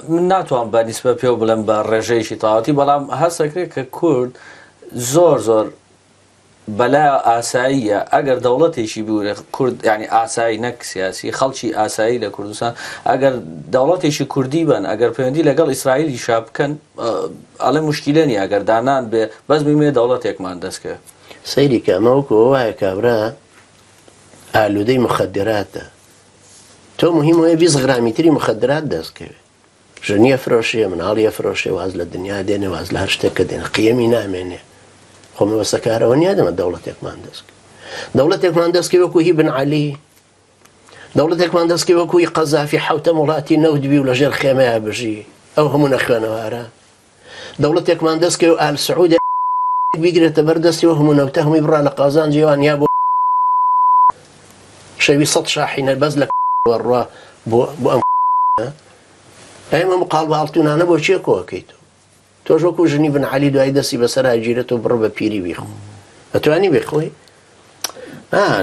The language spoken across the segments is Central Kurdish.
من ناتوان بە نیسبە پێ بڵێم بە ڕێژەیەکی تاواتی بەڵام هەستەکرێت کە کورد زۆر بەلا ئاساییە ئەگەر دەوڵەتێکی بورێ کورد ینی ئاسایی نەک سیاسی خەڵکی ئاسایی لە کوردستان ئەگەر دەوڵەتێکی کوردی بن ئەگەر پەیوەندی لەگەڵ ئیسرائیلی شابکەن ئەڵێ مشکلێنی ئەگەر دانان بێ بەس بمێ دەوڵەتێکمان دەستکە سەیری کەمەوەکو وایە کابرا ئالوودەی مخدراتە تۆ مهم وایە 20 غرامی تری مخدرات دەستکەوێت ژنیە فرۆشیە مناڵیە فرۆشێ واز لە دنیا دێنێ واز لە هەر شتێک کە دێنە قیەمی نامێنێ خۆمە بەسەکارەوە نیە دەمە دەوڵەتێکمان دەستکە دەوڵەتێکمان دەستکە وەکو هی بن عەلی دەوڵەتێکمان دەستکە وەکوی قەزافی حوتە وڵاتی نەودبی و لەژێر خێمەیە بژی ئەو هەموو نەخوێنەوارە دەوڵەتێکمان دەستکە و ئال سعود بیگرێتە بەردەستی و هەموو نەوتە هەمووی بڕا لە قازان جێوان یا بۆ شەوی 100 شاحینە بەس لە وەڕوا بۆ ئەم ئەمە مقاڵ باڵتونانە بۆ چیە کۆکەیتەوە تۆش وەکو ژنی بن عەلی دوای دەستی بەسەر گیرێتەوە بڕ بە پیری بیخۆ ئەتوانی بخۆی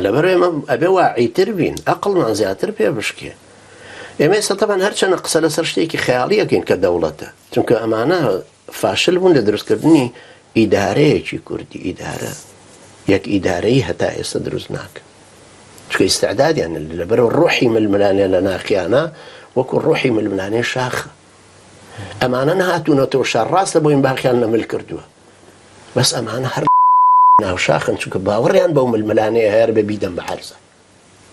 لەبەر ئێمە ئەبێ واعیتر بین ئەقڵمان زیاتر پێ بشکێ ئێمە ئێستا تەبەن هەرچەنە قسە لەسەر شتێکی خەیاڵیەکەین کە دەوڵەتە چونکە ئەمانە فاشل بوون لە دروستکردنی ئیدارەیەکی کوردی ئیدارە یەک ئیدارەی هەتا ئێستا دروست ناکە چکە ئیستعدادیان لەبەرەوە ڕۆحی ململانێ لە ناخیانە وەکو ڕۆحی ململانێ شاخە ئەمانە نهاتوونەتەوە شەڕاستە بۆ این باخیان لەمل کردووە بەس ئەمانە هەر ناو شاخن چونکە باوەڕیان بەو ململانەیە هەیە بە بیدەم بە عەرزە